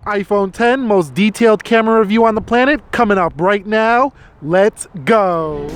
iPhone 10, most detailed camera review on the planet, coming up right now. Let's go.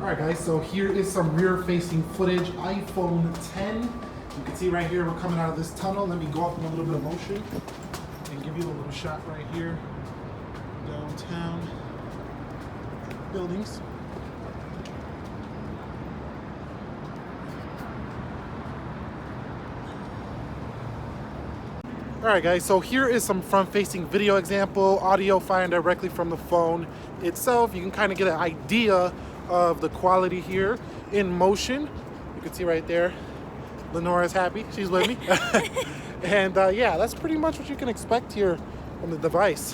Alright guys, so here is some rear-facing footage, iPhone 10. You can see right here we're coming out of this tunnel. Let me go up in a little bit of motion and give you a little shot right here. Downtown buildings. Alright guys, so here is some front-facing video example, audio firing directly from the phone itself. You can kind of get an idea of the quality here in motion. You can see right there, Lenora's happy, she's with me. And yeah, that's pretty much what you can expect here from the device.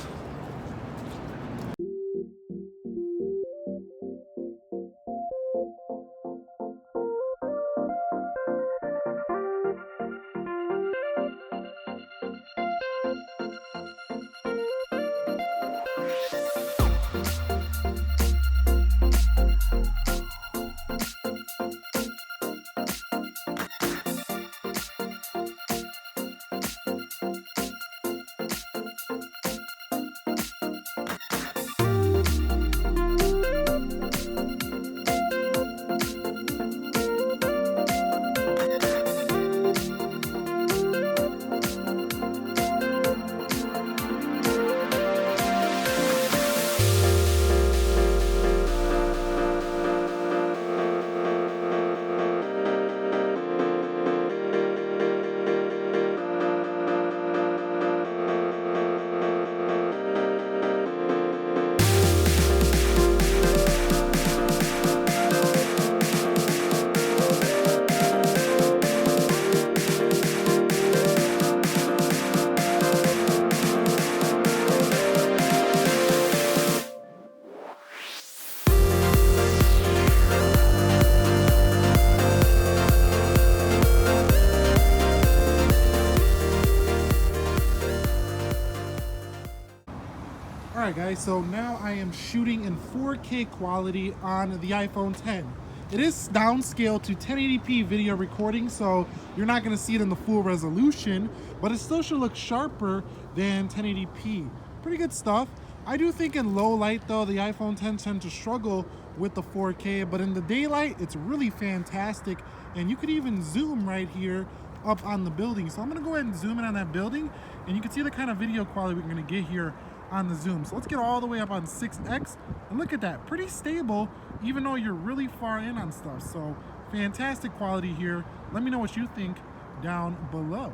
All right, guys, so now I am shooting in 4K quality on the iPhone 10. It is downscaled to 1080p video recording, so you're not gonna see it in the full resolution, but it still should look sharper than 1080p. Pretty good stuff. I do think in low light though, the iPhone 10 tends to struggle with the 4K, but in the daylight, it's really fantastic. And you could even zoom right here up on the building. So I'm gonna go ahead and zoom in on that building, and you can see the kind of video quality we're gonna get here on the zoom. So let's get all the way up on 6x, and look at that, pretty stable even though you're really far in on stuff. So fantastic quality here. Let me know what you think down below.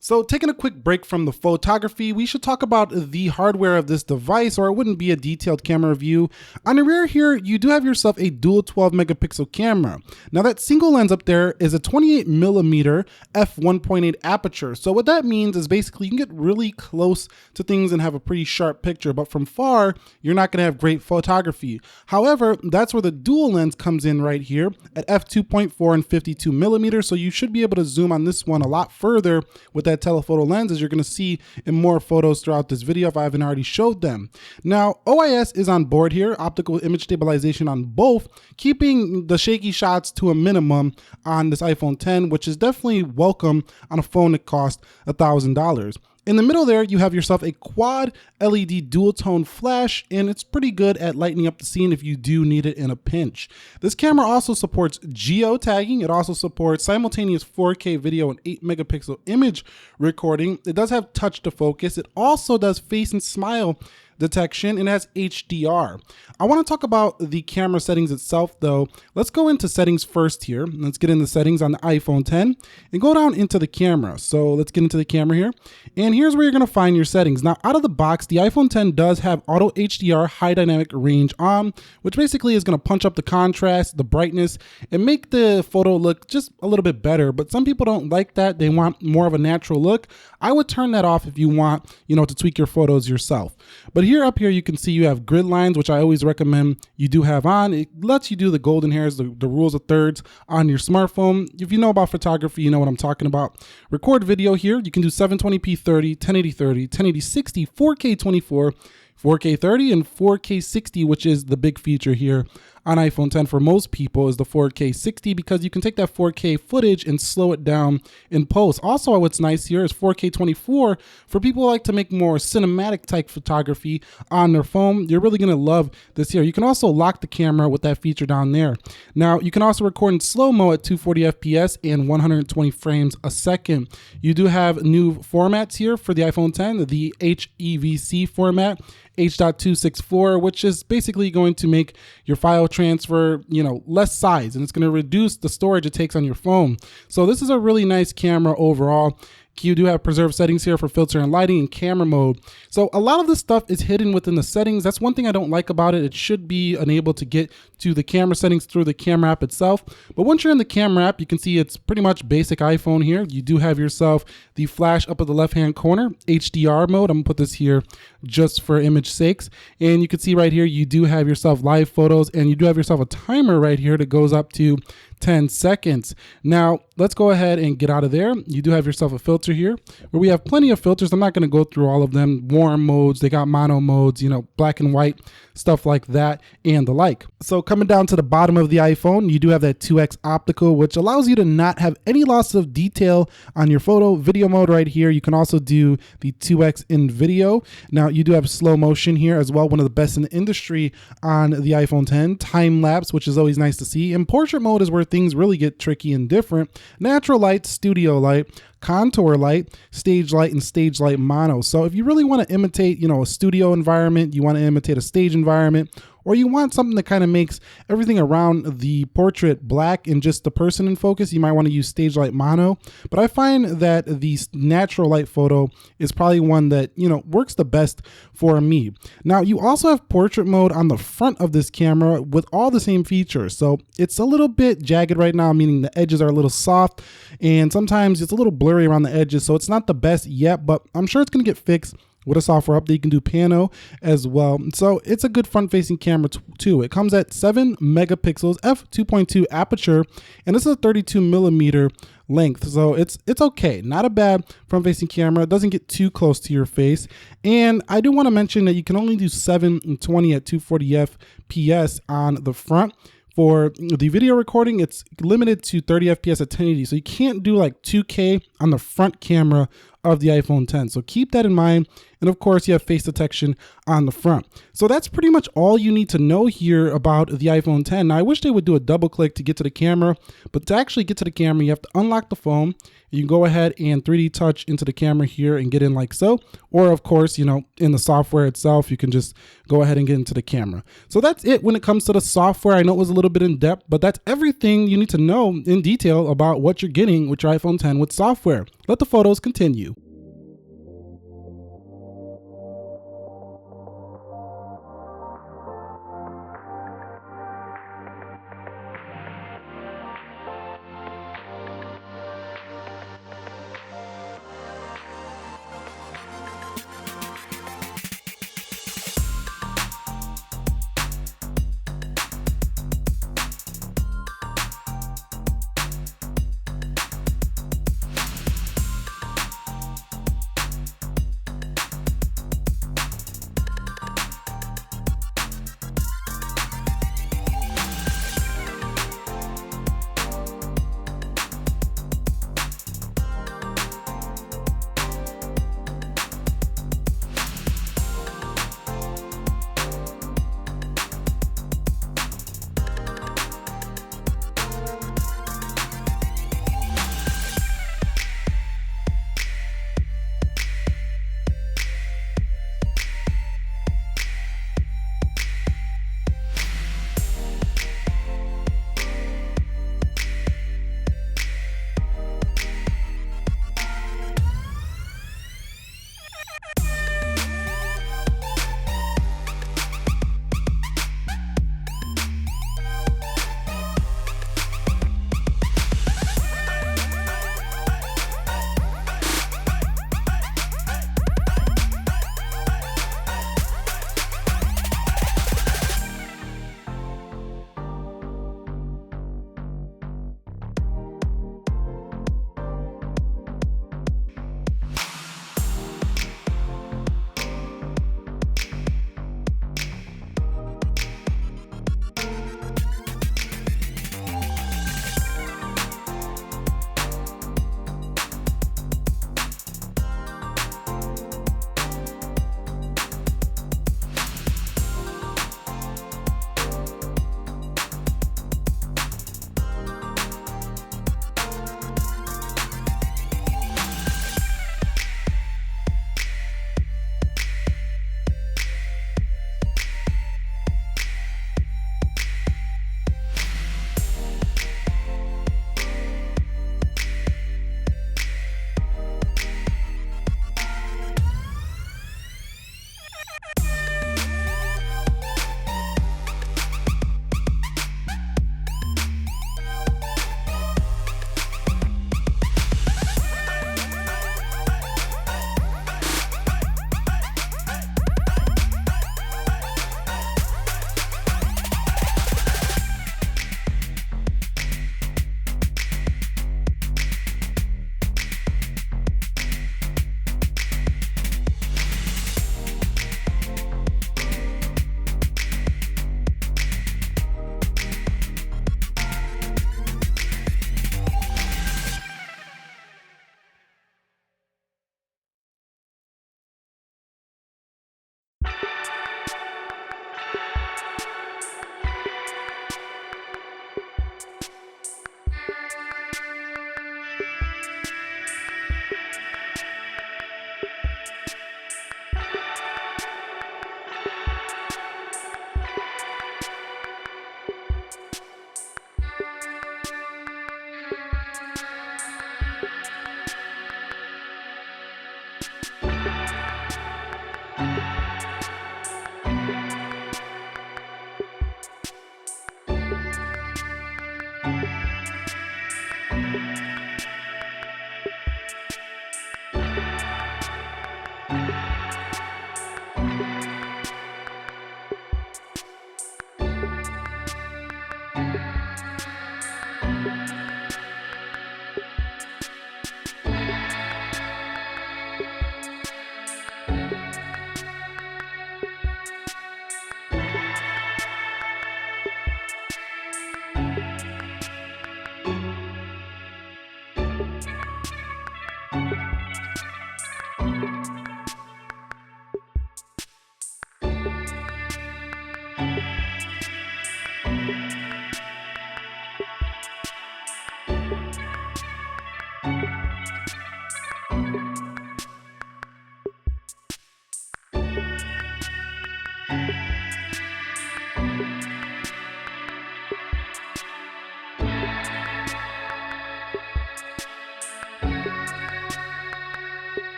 So taking a quick break from the photography, we should talk about the hardware of this device, or it wouldn't be a detailed camera review. On the rear here, you do have yourself a dual 12 megapixel camera. Now that single lens up there is a 28 millimeter f1.8 aperture. So what that means is basically you can get really close to things and have a pretty sharp picture, but from far, you're not gonna have great photography. However, that's where the dual lens comes in right here at f2.4 and 52 millimeters. So you should be able to zoom on this one a lot further with that telephoto lens, as you're going to see in more photos throughout this video if I haven't already showed them. Now, OIS is on board here, optical image stabilization on both, keeping the shaky shots to a minimum on this iPhone 10, which is definitely welcome on a phone that costs $1,000. In the middle there, you have yourself a quad LED dual tone flash, and it's pretty good at lightening up the scene if you do need it in a pinch. This camera also supports geotagging. It also supports simultaneous 4K video and 8 megapixel image recording. It does have touch to focus. It also does face and smile detection, and it has HDR. I want to talk about the camera settings itself though. Let's go into settings first here. Let's get into settings on the iPhone 10 and go down into the camera. So let's get into the camera here. And here's where you're going to find your settings. Now out of the box, the iPhone 10 does have auto HDR high dynamic range on, which basically is going to punch up the contrast, the brightness, and make the photo look just a little bit better. But some people don't like that. They want more of a natural look. I would turn that off if you want, to tweak your photos yourself. But here up here, you can see you have grid lines, which I always recommend you do have on. It lets you do the golden hairs, the rules of thirds on your smartphone. If you know about photography, you know what I'm talking about. Record video here. You can do 720p 30, 1080 30, 1080 60, 4K 24, 4K 30, and 4K 60, which is the big feature here on iPhone 10 for most people, is the 4K 60, because you can take that 4K footage and slow it down in post. Also, what's nice here is 4K 24 for people who like to make more cinematic type photography on their phone. You're really going to love this here. You can also lock the camera with that feature down there. Now, you can also record in slow-mo at 240 FPS and 120 frames a second. You do have new formats here for the iPhone 10, the HEVC format, H.264, which is basically going to make your file transfer, less size, and it's going to reduce the storage it takes on your phone. So this is a really nice camera overall. You do have preserved settings here for filter and lighting and camera mode. So a lot of this stuff is hidden within the settings. That's one thing I don't like about it. It should be unable to get to the camera settings through the camera app itself. But once you're in the camera app, you can see it's pretty much basic iPhone here. You do have yourself the flash up at the left-hand corner, HDR mode. I'm gonna put this here just for image sakes. And you can see right here, you do have yourself live photos, and you do have yourself a timer right here that goes up to 10 seconds. Now, let's go ahead and get out of there. You do have yourself a filter here where we have plenty of filters. I'm not going to go through all of them. Warm modes, they got mono modes, black and white, stuff like that, and the like. So coming down to the bottom of the iPhone, you do have that 2x optical, which allows you to not have any loss of detail on your photo. Video mode right here. You can also do the 2x in video. Now, you do have slow motion here as well, one of the best in the industry on the iPhone 10. Time lapse, which is always nice to see. And portrait mode is where things really get tricky and different. Natural light, studio light, contour light, stage light, and stage light mono. So if you really want to imitate, a studio environment, you want to imitate a stage environment, or you want something that kind of makes everything around the portrait black and just the person in focus, you might want to use stage light mono. But I find that the natural light photo is probably one that, works the best for me. Now, you also have portrait mode on the front of this camera with all the same features. So it's a little bit jagged right now, meaning the edges are a little soft, and sometimes it's a little blurry around the edges. So it's not the best yet, but I'm sure it's going to get fixed with a software update. You can do pano as well. So it's a good front-facing camera too. It comes at 7 megapixels, f2.2 aperture, and this is a 32 millimeter length. So it's okay. Not a bad front-facing camera. It doesn't get too close to your face. And I do want to mention that you can only do 720 at 240 FPS on the front. For the video recording, it's limited to 30 FPS at 1080. So you can't do like 2K on the front camera of the iPhone 10. So keep that in mind. And of course, you have face detection on the front. So that's pretty much all you need to know here about the iPhone 10. Now, I wish they would do a double click to get to the camera, but to actually get to the camera, you have to unlock the phone. You can go ahead and 3D touch into the camera here and get in like so. Or of course, in the software itself, you can just go ahead and get into the camera. So that's it when it comes to the software. I know it was a little bit in depth, but that's everything you need to know in detail about what you're getting with your iPhone 10 with software. Let the photos continue.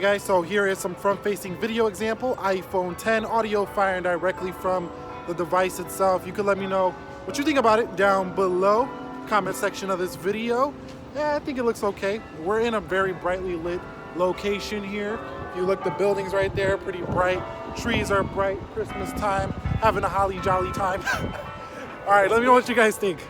Hey guys, so here is some front-facing video example. iPhone 10 audio firing directly from the device itself. You can let me know what you think about it down below, comment section of this video. Yeah, I think it looks okay. We're in a very brightly lit location here. If you look, the buildings right there, pretty bright. Trees are bright, Christmas time, having a holly jolly time. All right, let me know what you guys think.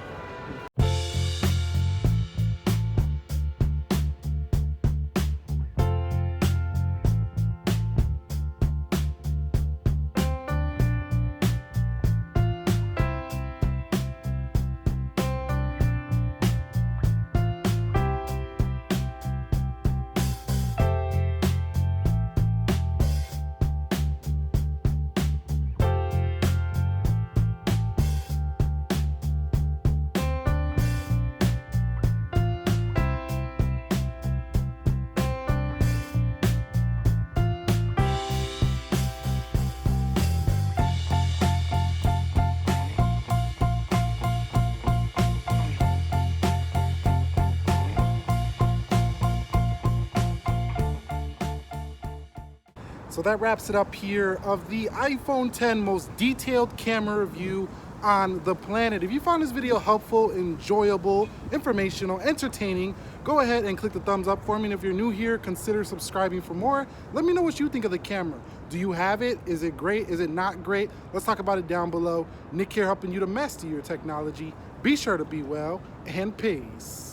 So that wraps it up here of the iPhone 10 most detailed camera review on the planet. If you found this video helpful, enjoyable, informational, entertaining, go ahead and click the thumbs up for me. And if you're new here, consider subscribing for more. Let me know what you think of the camera. Do you have it? Is it great? Is it not great? Let's talk about it down below. Nick here helping you to master your technology. Be sure to be well, and peace.